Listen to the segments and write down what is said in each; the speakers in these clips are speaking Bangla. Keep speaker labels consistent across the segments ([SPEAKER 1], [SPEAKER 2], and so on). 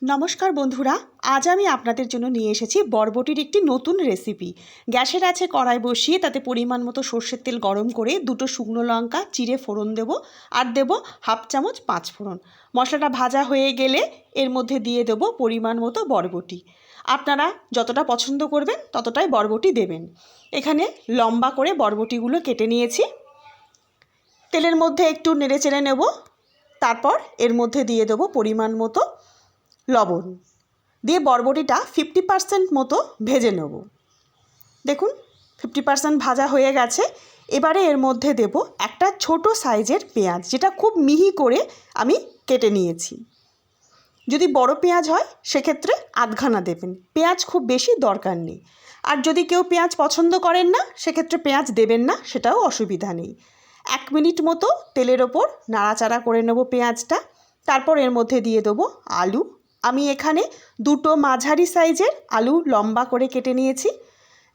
[SPEAKER 1] নমস্কার বন্ধুরা, আজ আমি আপনাদের জন্য নিয়ে এসেছি বরবটির একটি নতুন রেসিপি। গ্যাসের আছে কড়াই বসিয়ে তাতে পরিমাণ মতো সর্ষের তেল গরম করে দুটো শুকনো লঙ্কা চিড়ে ফোড়ন দেব, আর দেব হাফ চামচ পাঁচ ফোড়ন। মশলাটা ভাজা হয়ে গেলে এর মধ্যে দিয়ে দেব পরিমাণ মতো বরবটি। আপনারা যতটা পছন্দ করবেন ততটাই বরবটি দেবেন। এখানে লম্বা করে বরবটিগুলো কেটে নিয়েছি। তেলের মধ্যে একটু নেড়ে চেড়ে নেব। তারপর এর মধ্যে দিয়ে দেব পরিমাণ মতো লবণ দিয়ে বরবটিটা 50% মতো ভেজে নেব। দেখুন 50% ভাজা হয়ে গেছে। এবারে এর মধ্যে দেব একটা ছোট সাইজের পেঁয়াজ, যেটা খুব মিহি করে আমি কেটে নিয়েছি। যদি বড় পেঁয়াজ হয় সেক্ষেত্রে আধখানা দেবেন, পেঁয়াজ খুব বেশি দরকার নেই। আর যদি কেউ পেঁয়াজ পছন্দ করেন না সেক্ষেত্রে পেঁয়াজ দেবেন না, সেটাও অসুবিধা নেই। 1 মিনিট মতো তেলের ওপর নাড়াচাড়া করে নেব পেঁয়াজটা। তারপর এর মধ্যে দিয়ে দেবো আলু। আমি এখানে দুটো মাঝারি সাইজের আলু লম্বা করে কেটে নিয়েছি।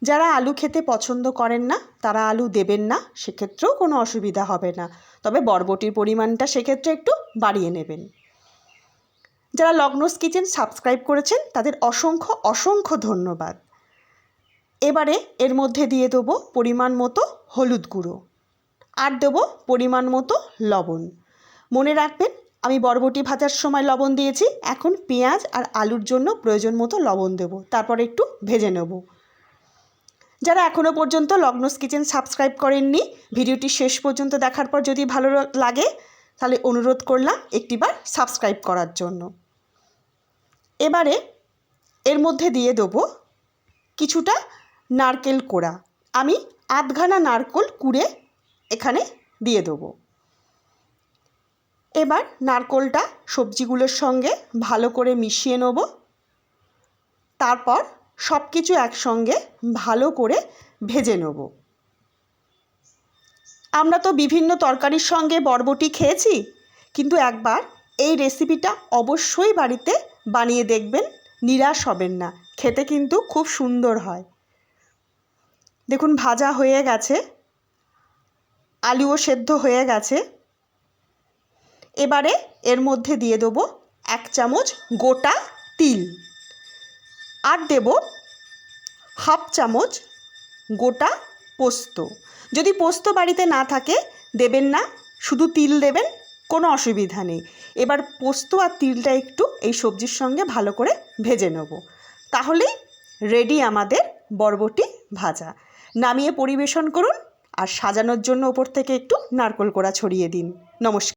[SPEAKER 1] যারা আলু খেতে পছন্দ করেন না তারা আলু দেবেন না, সেক্ষেত্রেও কোনো অসুবিধা হবে না। তবে বরবটির পরিমাণটা সেক্ষেত্রে একটু বাড়িয়ে নেবেন। যারা লগ্নস কিচেন সাবস্ক্রাইব করেছেন তাদের অসংখ্য অসংখ্য ধন্যবাদ। এবারে এর মধ্যে দিয়ে দেবো পরিমাণ মতো হলুদ গুঁড়ো, আর দেবো পরিমাণ মতো লবণ। মনে রাখবেন, আমি বরবটি ভাজার সময় লবণ দিয়েছি, এখন পেঁয়াজ আর আলুর জন্য প্রয়োজন মতো লবণ দেব, তারপর একটু ভেজে নেব। যারা এখনও পর্যন্ত লগ্নস কিচেন সাবস্ক্রাইব করেননি, ভিডিওটি শেষ পর্যন্ত দেখার পর যদি ভালো লাগে তাহলে অনুরোধ করলাম একটিবার সাবস্ক্রাইব করার জন্য। এবারে এর মধ্যে দিয়ে দেবো কিছুটা নারকেল কোড়া। আমি আধখানা নারকেল কুড়ে এখানে দিয়ে দেবো। এবার নারকেলটা সবজিগুলোর সঙ্গে ভালো করে মিশিয়ে নেব। তারপর সব কিছু একসঙ্গে ভালো করে ভেজে নেব। আমরা তো বিভিন্ন তরকারির সঙ্গে বরবটি খেয়েছি, কিন্তু একবার এই রেসিপিটা অবশ্যই বাড়িতে বানিয়ে দেখবেন, নিরাশ হবেন না। খেতে কিন্তু খুব সুন্দর হয়। দেখুন ভাজা হয়ে গেছে, আলুও সেদ্ধ হয়ে গেছে। এবারে এর মধ্যে দিয়ে দেবো 1 চামচ গোটা তিল, আর দেব হাফ চামচ গোটা পোস্ত। যদি পোস্ত বাড়িতে না থাকে দেবেন না, শুধু তিল দেবেন, কোনো অসুবিধা নেই। এবার পোস্ত আর তিলটা একটু এই সবজির সঙ্গে ভালো করে ভেজে নেব, তাহলেই রেডি আমাদের বরবটি ভাজা। নামিয়ে পরিবেশন করুন, আর সাজানোর জন্য ওপর থেকে একটু নারকেল কোড়া ছড়িয়ে দিন। নমস্কার।